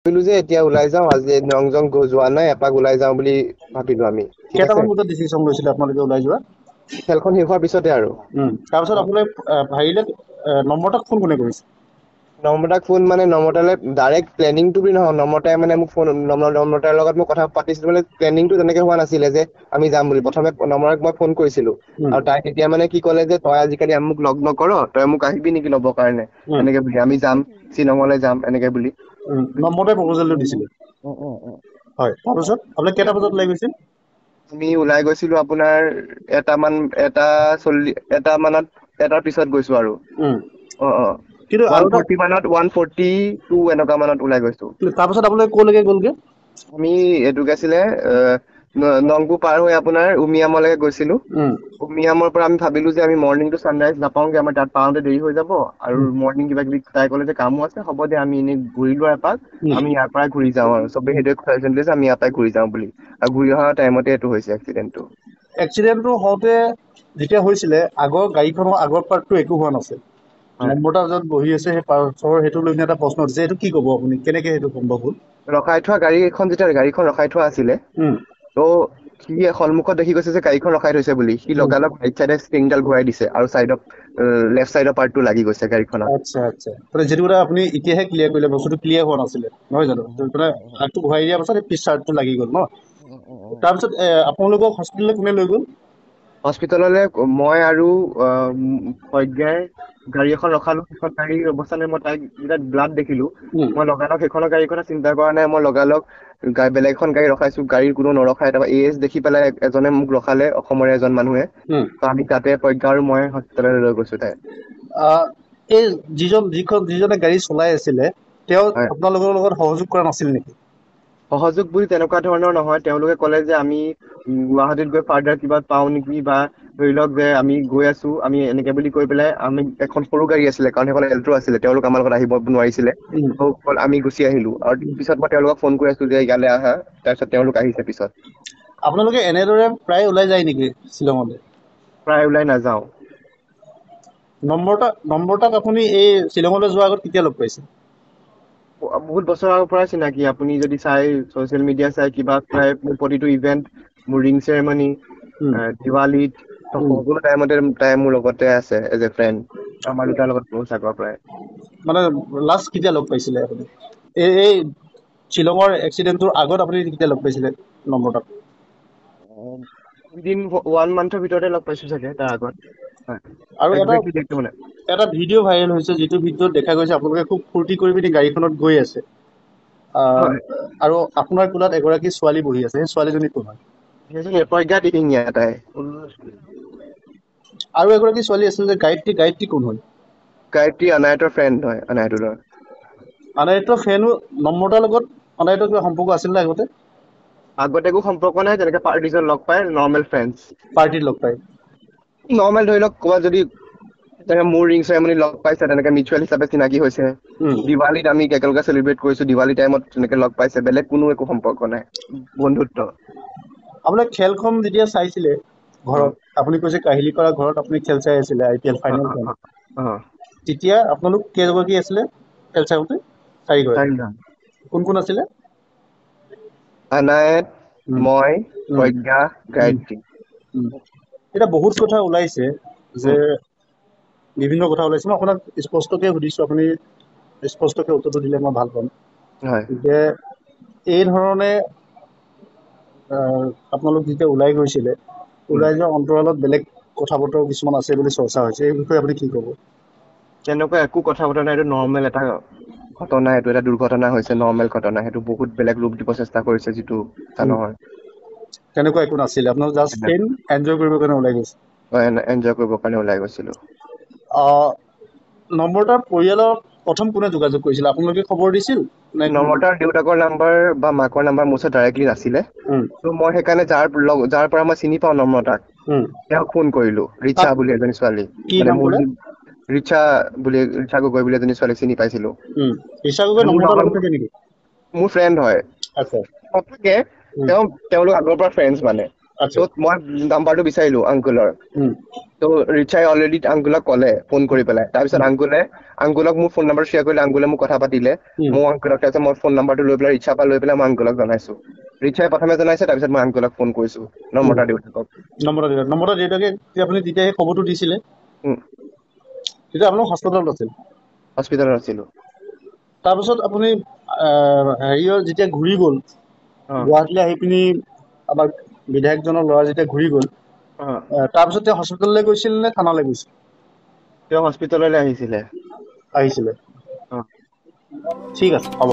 ভাবিলো যে এতিয়া ওলাই যাওঁ, আজি নংজং যোৱা নাই, এপাক ওলাই যাওঁ বুলি ভাবিলো আমি। ঠিক আছে, কেইটামান বজাত ডিচিশ্যন লৈছিলে আপোনালোকে ওলাই যোৱা? খেলখন শেষ হোৱাৰ পিছতে আৰু। তাৰপিছত আপোনালোকে ভাবিলে নম্বৰটাক ফোন কোনে কৰিছে? নম্ৰতাক ফোন মানে নম্ৰতালৈ ডাইৰেক্ট প্লেনিংটো বুলি নহয়, নম্ৰতাই মানে মোক ফোন নম্ৰতাৰ লগত মই কথা পাতিছিলো, মানে প্লেনিংটো তেনেকে হোৱা নাছিলে যে আমি যাম বুলি। প্ৰথমে নম্ৰতাক মই ফোন কৰিছিলো আৰু তাই তেতিয়া মানে কি ক'লে যে তই আজিকালি মোক লগ নকৰ, তই মোক আহিবি নেকি ল'বৰ কাৰণে, এনেকে বুলি। আমি যাম, শ্বিলঙলৈ যাম এনেকে বুলি। নম্বৰতে প্ৰপ'জেলটো দিছিলে। হয়, তাৰপিছত আপোনালোকে কেইটা বজাত ওলাই গৈছিল? আমি ওলাই গৈছিলো আপোনাৰ এটাৰ পিছত গৈছো আৰু। কিন্তু আৰু এটা 142 এনেকুৱা মানত ওলাই গৈছো। তাৰপিছত আপোনালোকে ক'লৈকে গ'লগে? আমি এইটো কি আছিলে নংপু পাৰ হৈ আপোনাৰ উমিয়ামলৈকে গৈছিলো। উমিয়ামৰ পৰা আমি ভাবিলো যে আমি মৰ্ণিংটো ছানৰাইজ নাপাওঁগে, আমাৰ তাত পাওঁতে দেৰি হৈ যাব আৰু মৰ্ণিং কিবা কিবি তাই ক'লে যে কামো আছে, হ'ব দে আমি এনেই ঘূৰি লোৱা এপাক, আমি ইয়াৰ পৰাই ঘূৰি যাওঁ আৰু। চবে সেইটোৱে চাজেশ্যন দিছে আমি ইয়াৰ পৰাই ঘূৰি যাওঁ বুলি, আৰু ঘূৰি অহা টাইমতে এইটো হৈছে এক্সিডেন্টটো। এক্সিডেণ্টটো হওঁতে যেতিয়া হৈছিলে আগৰ গাড়ীখনৰ আগৰ পাৰ্টটো একো হোৱা নাছিল। নম্বৰটা য'ত বহি আছে সেই পাৰ্টৰ সেইটো লৈ কিনে এটা প্ৰশ্ন উঠিছে, এইটো কি ক'ব আপুনি? কেনেকে সেইটো সম্ভৱ হ'ল? ৰখাই থোৱা গাড়ীখন যেতিয়া গাড়ীখন ৰখাই থোৱা আছিলে, ত' সি সন্মুখত দেখি গৈছে যে গাড়ীখন ৰখাই থৈছে বুলি, সি লগালগ ৰাইট চাইডে ষ্টিংডাল ঘূৰাই দিছে আৰু লেফ্ট চাইডৰ পাৰ্টটো লাগি গৈছে গাড়ীখনত। আচ্ছা আচ্ছা, মানে যিটো কথা আপুনি এতিয়াহে ক্লিয়াৰ কৰিলে, বস্তুটো ক্লিয়াৰ হোৱা নাছিলে নহয় জানো? মানে আগটো ঘূৰাই দিয়াৰ পাছত পিছ চাৰ্টটো লাগি গ'ল ন? তাৰপিছত আপোনালোকক হস্পিটেললৈ কোনে লৈ গ'ল? হস্পিটেললৈ মই আৰু প্ৰজ্ঞাই গাড়ী এখন ৰখালো। সেইখন গাড়ীৰ অৱস্থা নাই, মই তাইক যেতিয়া ব্লাড দেখিলো, মই লগালগ সেইখনৰ গাড়ীৰ কথা চিন্তা কৰা নাই, মই লগালগ বেলেগ এখন গাড়ী ৰখাইছো, গাড়ীৰ কোনো নৰখাই। তাৰপৰা AS দেখি পেলাই এজনে মোক ৰখালে, অসমৰে এজন মানুহে। আমি তাতে প্ৰজ্ঞা আৰু মই হস্পিটেললৈ লৈ গৈছো তাই। এই যিজনে গাড়ী চলাই আছিলে তেওঁ আপোনালোকৰ লগত সহযোগ কৰা নাছিল নেকি? সহযোগ বুলি তেনেকুৱা ধৰণৰ নহয়, তেওঁলোকে ক'লে যে আমি গুৱাহাটীত গৈ ফাৰ্দাৰ কিবা পাওঁ নেকি, বা ধৰি লওক যে আমি গৈ আছো, আমি এনেকে বুলি কৈ পেলাই আমি এখন সৰু গাড়ী আছিলে, কাৰণ সেইখন এল্ট্ৰ আছিলে, তেওঁলোক আমাৰ লগত আহিব নোৱাৰিছিলে, আমি গুচি আহিলো। আৰু পিছত মই তেওঁলোকক ফোন কৰি আছো যে ইয়ালৈ আহা, তাৰপিছত তেওঁলোক আহিছে পিছত। আপোনালোকে এনেদৰে প্ৰায় ওলাই যায় নেকি শ্বিলঙলৈ? প্ৰায় ওলাই নাযাওঁ। নম্বৰটাক আপুনি এই শ্বিলঙলৈ যোৱাৰ আগত কেতিয়া লগ পাইছে? বহুত বছৰৰ পৰা চিনাকি, আপুনি যদি চাই ছচিয়েল মিডিয়া চাই কিবা প্ৰায় মোৰ প্ৰতিটো ইভেন্ট, মোৰ ৰিং চেৰেমনি, দিৱালীত, সকলো টাইমতে তাই মোৰ লগতে আছে এজ এ ফ্ৰেণ্ড। আমাৰ দুটাৰ লগত বহুত আগৰ পৰাই। মানে লাষ্ট কেতিয়া লগ পাইছিলে আপুনি? এই শ্বিলঙৰ এক্সিডেণ্টটোৰ আগত আপুনি কেতিয়া লগ পাইছিলে নম্বৰটাক? উইদিন 1 মান্থৰ ভিতৰতে লগ পাইছো চাগে, তাৰ আগত। আৰু এটা ভিডিঅ' ভাইৰেল হৈছে, যিটো ভিডিঅ'ত দেখা গৈছে আপোনালোকে খুব ফূৰ্তি কৰি পিনি গাড়ীখনত গৈ আছে, আৰু আপোনাৰ কোলাত এগৰাকী ছোৱালী বহি আছে। সেই ছোৱালীজনী কোন হয়? প্ৰজ্ঞা দিহিঙীয়া তাই। আৰু এগৰাকী ছোৱালী আছিল যে গায়ত্ৰী কোন হয়? গায়ত্ৰী অনায়তৰ ফ্ৰেণ্ড হয়, অনায়তৰ। অনায়তৰ ফ্ৰেণ্ডো নম্বৰটাৰ লগত অনায়তৰ কিবা সম্পৰ্ক আছিল নে আগতে? আগতে একো সম্পৰ্ক নাই, তেনেকে পাৰ্টিত লগ পাই নৰ্মেল ফ্ৰেণ্ডছ। পাৰ্টিত লগ পাই নৰ্মেল, ধৰি লওক ক'ৰবাত যদি তেনেকে মোৰ ৰিং চেৰেমনি লগ পাইছে, তেনেকে মিউচুৱেল হিচাপে চিনাকি হৈছে। দিৱালীত আমি একেলগে চেলিব্ৰেট কৰিছো, দিৱালী টাইমত তেনেকে লগ পাইছে, বেলেগ কোনো একো সম্পৰ্ক নাই, বন্ধুত্ব। আপোনাৰ খেলখন যেতিয়া চাইছিলে ঘৰত, আপুনি কৈছে কাহিলীপাৰা ঘৰত আপুনি খেল চাই আছিলে, IPL ফাইনেলখন, তেতিয়া আপোনালোক কেইগৰাকী আছিলে খেল চাওঁতে? 4 গৰাকী। কোন কোন আছিলে? অনায়ত, মই, প্ৰজ্ঞা, গায়ত্ৰী। এতিয়া বহুত কথা ওলাইছে যে, বিভিন্ন কথা ওলাইছে, মই আপোনাক স্পষ্টকে সুধিছো, আপুনি স্পষ্টকে উত্তৰটো দিলে মই ভাল পাম। যে এই ধৰণে আপোনালোক যেতিয়া ওলাই গৈছিলে, ওলাই যোৱা অন্তৰালত বেলেগ কথা বতৰা কিছুমান আছে বুলি চৰ্চা হৈছে, এই বিষয়ে আপুনি কি ক'ব? তেনেকুৱা একো কথা বতৰা নাই, এইটো নৰ্মেল এটা ঘটনা, এইটো এটা দুৰ্ঘটনা হৈছে, নৰ্মেল ঘটনা। সেইটো বহুত বেলেগ ৰূপ দিব চেষ্টা কৰিছে, যিটো নহয়। তেনেকুৱা একো নাছিলে, আপোনালোক জাষ্ট ফ্ৰেণ্ড, এনজয় কৰিবৰ কাৰণে ওলাই গৈছে। এনজয় কৰিবৰ কাৰণে ওলাই গৈছিলো। নম্বৰটাৰ পৰিয়ালৰ প্ৰথম কোনে যোগাযোগ কৰিছিল? আপোনালোকে খবৰ দিছিল? নম্বৰটাৰ দেউতাকৰ নাম্বাৰ বা মাকৰ নাম্বাৰ মোৰ ওচৰত ডাইৰেক্টলি নাছিলে, ত' মই সেইকাৰণে যাৰ পৰা মই চিনি পাওঁ নম্বৰটাক, তেওঁক ফোন কৰিলো। ৰিচা বুলি এজনী ছোৱালী, মানে মোৰ ৰিচা গগৈ বুলি এজনী ছোৱালী চিনি পাইছিলো। মোৰ ফ্ৰেণ্ড হয়, তেওঁলোক আগৰ পৰা ফ্ৰেণ্ডছ মানে। ত' মই নাম্বাৰটো বিচাৰিলো আংকুলৰ। ত' ৰিচাই অলৰেডি আংকুলক ক'লে ফোন কৰি পেলাই। তাৰপিছত আংকুলক মোৰ ফোন নাম্বাৰ শ্বেয়াৰ কৰিলে, আংকুলে মোক কথা পাতিলে। মই আংকুলক তাৰপিছত মই ফোন নাম্বাৰটো লৈ পেলাই ৰিচাৰ পৰা লৈ পেলাই মই আংকুলক জনাইছো। ৰিচাই প্ৰথমে জনাইছে, তাৰপিছত মই আংকুলক ফোন কৰিছো নম্ৰতা দেউতাকক। নম্ৰতা দেউতাকে আপুনি যেতিয়া সেই খবৰটো দিছিলে তেতিয়া আপোনালোক হস্পিটেলত আছিল? হস্পিটেলত আছিলো। তাৰপিছত আপুনি হেৰিয়ৰ যেতিয়া ঘূৰি গ'ল গুৱাহাটীলৈ আহি পিনি আমাৰ বিধায়কজনৰ ল'ৰা যেতিয়া ঘূৰি গ'ল, তাৰপিছত তেওঁ হস্পিটেললৈ গৈছিল নে থানালৈ গৈছিল? তেওঁ হস্পিটেললৈ আহিছিলে। ঠিক আছে, হ'ব।